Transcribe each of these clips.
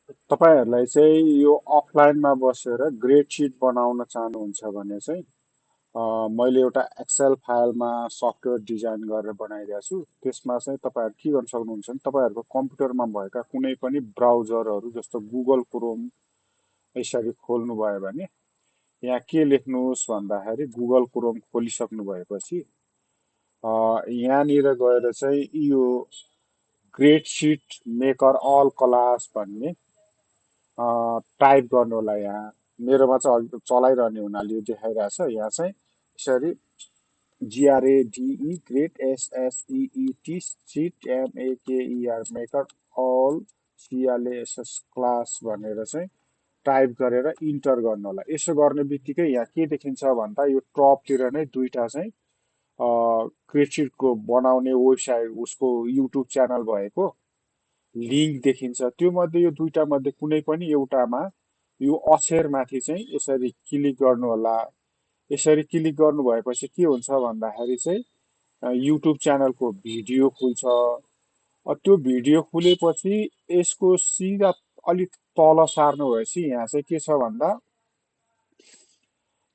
तपाईहरूलाई चाहिँ यो अफलाइनमा बसेर ग्रेड सिट बनाउन चाहनुहुन्छ भने चाहिँ मैले एउटा एक्सेल फाइलमा सफ्टवेयर डिजाइन गरेर बनाइदिएको छु। त्यसमा चाहिँ तपाईँहरू के गर्न सक्नुहुन्छ भने तपाईँहरूको कम्प्युटरमा भएका कुनै पनि ब्राउजरहरू जस्तो गुगल क्रोम यसरी खोल्नुभयो भने यहाँ के लेख्नुहोस् भन्दाखेरि गुगल क्रोम खोलिसक्नु भएपछि यहाँनिर गएर चाहिँ यो grade sheet maker all class भन्ने टाइप गर्नु होला। यहाँ मेरोमा चाहिँ अघि चलाइरहने हुनाले यो देखाइरहेछ। यहाँ चाहिँ यसरी GRADE grade SSEET sheet MEKER maker all CLASS class भनेर चाहिँ टाइप गरेर इन्टर गर्नु होला। यसो गर्ने बित्तिकै यहाँ के देखिन्छ भन्दा यो टपतिर नै दुईटा चाहिँ क्रेडसिटको बनाउने वेबसाइट उसको युट्युब च्यानल भएको लिङ्क देखिन्छ। त्यो मध्ये यो दुईटा मध्ये कुनै पनि एउटामा यो अक्षरमाथि चाहिँ यसरी क्लिक गर्नु होला। यसरी क्लिक गर्नु भएपछि के हुन्छ भन्दाखेरि चाहिँ युट्युब च्यानलको भिडियो खुल्छ। त्यो भिडियो खुलेपछि यसको सिधा अलिक तल सार्नु भएपछि यहाँ चाहिँ के छ भन्दा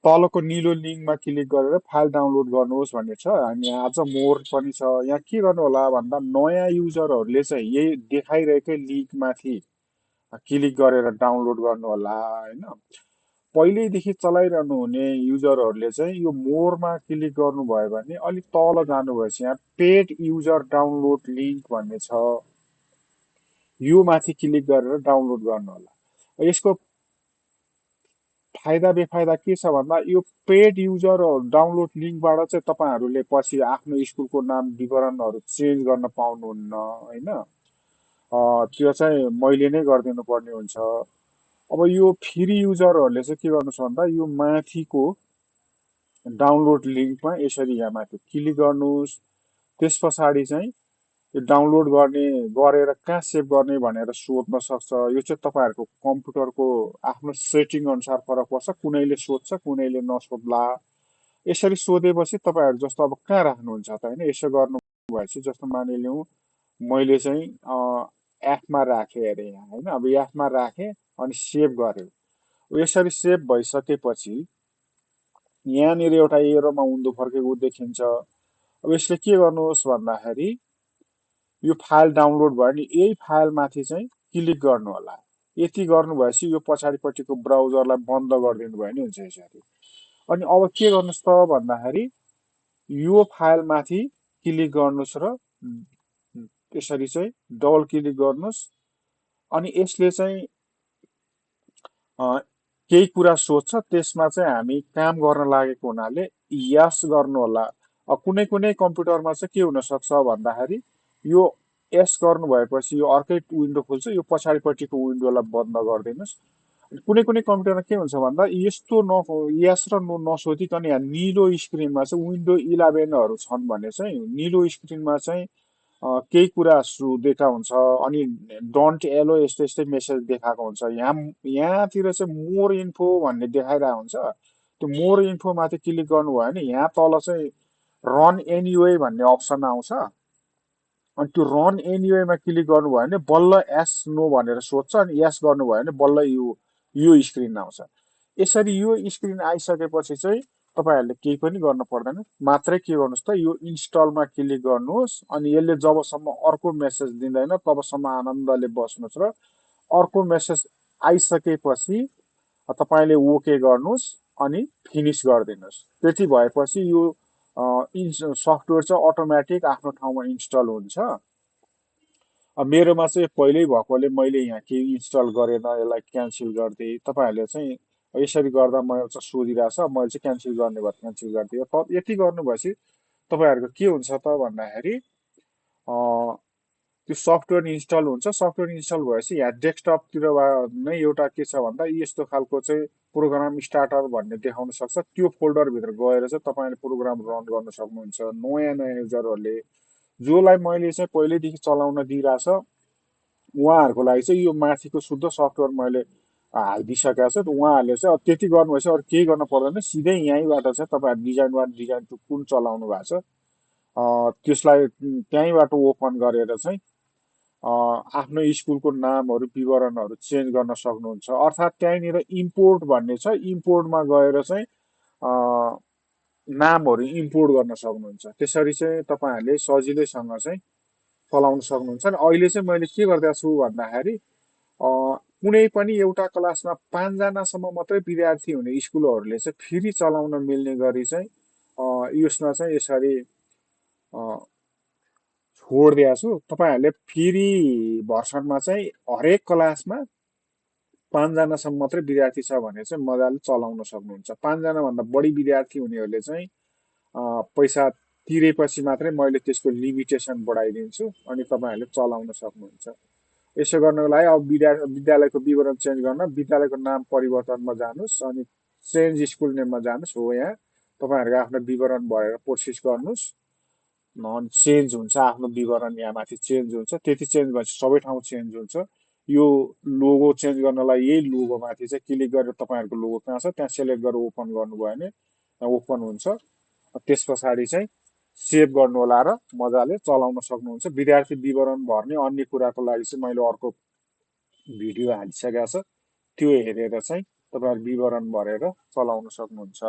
तलको निलो लिङ्कमा क्लिक गरेर फाइल डाउनलोड गर्नुहोस् भन्ने छ। अनि यहाँ अझ मोर पनि छ। यहाँ के गर्नु होला भन्दा नयाँ युजरहरूले चाहिँ यही देखाइरहेकै लिङ्कमाथि क्लिक गरेर डाउनलोड गर्नु होला होइन। पहिल्यैदेखि चलाइरहनु हुने युजरहरूले चाहिँ यो मोरमा क्लिक गर्नुभयो भने अलिक तल जानुभएपछि यहाँ पेड युजर डाउनलोड लिङ्क भन्ने छ। यो माथि क्लिक गरेर डाउनलोड गर्नु होला। यसको फाइदा बेफाइदा के छ भन्दा यो पेड युजर डाउनलोड लिङ्कबाट चाहिँ तपाईँहरूले पछि आफ्नो स्कुलको नाम विवरणहरू चेन्ज गर्न पाउनुहुन्न होइन। त्यो चाहिँ मैले नै गरिदिनु पर्ने हुन्छ। अब यो फ्री युजरहरूले चाहिँ के गर्नुहोस् भन्दा यो माथिको डाउनलोड लिङ्कमा यसरी यहाँ माथि क्लिक गर्नुहोस्। त्यस पछाडि चाहिँ यो डाउनलोड गर्ने गरेर कहाँ सेभ गर्ने भनेर सोध्न सक्छ। यो चाहिँ तपाईँहरूको कम्प्युटरको आफ्नो सेटिङ अनुसार फरक पर्छ। कुनैले सोध्छ कुनैले नसोध्ला। यसरी सोधेपछि तपाईँहरू जस्तो अब कहाँ राख्नुहुन्छ त होइन। यसो गर्नु भएपछि जस्तो मानिलिउँ मैले चाहिँ एफमा राखेँ अरे यहाँ होइन। अब एफमा राखेँ अनि सेभ गरेँ। यसरी सेभ भइसकेपछि यहाँनिर एउटा एरोमा उँधो फर्केको देखिन्छ। अब यसले के गर्नुहोस् भन्दाखेरि यो फाइल डाउनलोड भयो नि यही फाइलमाथि चाहिँ क्लिक गर्नु होला। यति गर्नु भएपछि यो पछाडिपट्टिको ब्राउजरलाई बन्द गरिदिनु भयो नि हुन्छ यसरी। अनि अब के गर्नुहोस् त भन्दाखेरि यो फाइलमाथि क्लिक गर्नुहोस् र यसरी चाहिँ डबल क्लिक गर्नुहोस्। अनि यसले चाहिँ केही कुरा सोध्छ। त्यसमा चाहिँ हामी काम गर्न लागेको हुनाले यस गर्नु होला। कुनै कुनै कम्प्युटरमा चाहिँ के हुनसक्छ भन्दाखेरि यो यस गर्नु भएपछि यो अर्कै विन्डो खुल्छ। यो पछाडिपट्टिको विन्डोलाई बन्द गरिदिनुहोस्। कुनै कुनै कम्प्युटरमा के हुन्छ भन्दा यस्तो यस र नो नसोधिकन यहाँ निलो स्क्रिनमा चाहिँ विन्डो 11हरू छन् भने चाहिँ निलो स्क्रिनमा चाहिँ केही कुरा सोधेका हुन्छ। अनि डोन्ट एलो यस्तै यस्तै मेसेज देखाएको हुन्छ। यहाँतिर चाहिँ मोर इन्फो भन्ने देखाइरहेको हुन्छ। त्यो मोर इन्फो माथि क्लिक गर्नुभयो भने यहाँ तल चाहिँ रन एनिवे भन्ने अप्सन आउँछ। अनि त्यो रन एनिवेमा क्लिक गर्नुभयो भने बल्ल एस नो भनेर सोध्छ। अनि यस गर्नुभयो भने बल्ल यो स्क्रिन आउँछ। यसरी यो स्क्रिन आइसकेपछि चाहिँ तपाईँहरूले केही पनि गर्न पर्दैन। मात्रै के गर्नुहोस् त यो इन्स्टलमा क्लिक गर्नुहोस्। अनि यसले जबसम्म अर्को मेसेज दिँदैन तबसम्म आनन्दले बस्नुहोस् र अर्को मेसेज आइसकेपछि तपाईँले ओके गर्नुहोस् अनि फिनिस गरिदिनुहोस्। त्यति भएपछि यो सफ्टवेयर चाहिँ अटोमेटिक आफ्नो ठाउँमा इन्स्टल हुन्छ। मेरोमा चाहिँ पहिल्यै भएकोले मैले यहाँ केही इन्स्टल गरेन यसलाई क्यान्सल गरिदिएँ। तपाईँहरूले चाहिँ यसरी गर्दा मैले चाहिँ सोधिरहेछ मैले चाहिँ क्यान्सल गर्ने भए क्यान्सल गरिदिएँ। यति गर्नु भएपछि तपाईँहरूको के हुन्छ त भन्दाखेरि त्यो सफ्टवेयर इन्स्टल हुन्छ। सफ्टवेयर इन्स्टल भएपछि यहाँ डेस्कटपतिर नै एउटा के छ भन्दा यस्तो खालको चाहिँ प्रोग्राम स्टार्टर भन्ने देखाउन सक्छ। त्यो फोल्डरभित्र गएर चाहिँ तपाईँले प्रोग्राम रन गर्न सक्नुहुन्छ। नयाँ नयाँ युजरहरूले जसलाई मैले चाहिँ पहिल्यैदेखि चलाउन दिइरहेछ उहाँहरूको लागि चाहिँ यो माथिको शुद्ध सफ्टवेयर मैले हालिदिइसकेको छु। उहाँहरूले चाहिँ अब त्यति गर्नुभएछ अरू केही गर्न पर्दैन। सिधै यहीँबाट चाहिँ तपाईँहरू डिजाइन वान डिजाइन टू कुन चलाउनु भएको छ त्यसलाई त्यहीँबाट ओपन गरेर चाहिँ आफ्नो स्कुलको नामहरू विवरणहरू चेन्ज गर्न सक्नुहुन्छ। अर्थात् त्यहीँनिर इम्पोर्ट भन्ने छ, इम्पोर्टमा गएर चाहिँ अ, नामहरू इम्पोर्ट गर्न सक्नुहुन्छ। त्यसरी चाहिँ तपाईँहरूले सजिलैसँग चाहिँ चलाउन सक्नुहुन्छ। अनि अहिले चाहिँ मैले के गरिदिएको छु भन्दाखेरि कुनै पनि एउटा क्लासमा 5जनासम्म मात्रै विद्यार्थी हुने स्कुलहरूले चाहिँ फेरि चलाउन मिल्ने गरी चाहिँ यसमा चाहिँ यसरी अ, छोडिदिएको छु। तपाईँहरूले फेरि भर्सनमा चाहिँ हरेक क्लासमा 5जनासम्म मात्रै विद्यार्थी छ भने चाहिँ मजाले चलाउन सक्नुहुन्छ। 5जना भन्दा बढी विद्यार्थी हुनेहरूले चाहिँ पैसा तिरेपछि मात्रै मैले त्यसको लिमिटेसन बढाइदिन्छु अनि तपाईँहरूले चलाउन सक्नुहुन्छ। यसो गर्नको लागि अब विद्यालयको विवरण चेन्ज गर्न विद्यालयको नाम परिवर्तनमा जानुहोस् अनि चेन्ज स्कुल नेममा जानुहोस्। हो, यहाँ तपाईँहरूको आफ्नो विवरण भरेर प्रोसेस गर्नुहोस्। चेन्ज हुन्छ आफ्नो विवरण यहाँ माथि चेन्ज हुन्छ। त्यति चेन्ज भएपछि सबै ठाउँ चेन्ज हुन्छ। यो लोगो चेन्ज गर्नलाई यही लोगो माथि चाहिँ क्लिक गरेर तपाईँहरूको लोगो कहाँ छ त्यहाँ सेलेक्ट गरेर ओपन गर्नुभयो भने त्यहाँ ओपन हुन्छ। त्यस पछाडि चाहिँ सेभ गर्नु होला र मजाले चलाउन सक्नुहुन्छ। विद्यार्थी विवरण भर्ने अन्य कुराको लागि चाहिँ मैले अर्को भिडियो हालिसकेको छ, त्यो हेरेर चाहिँ तपाईँहरू विवरण भरेर चलाउन सक्नुहुन्छ।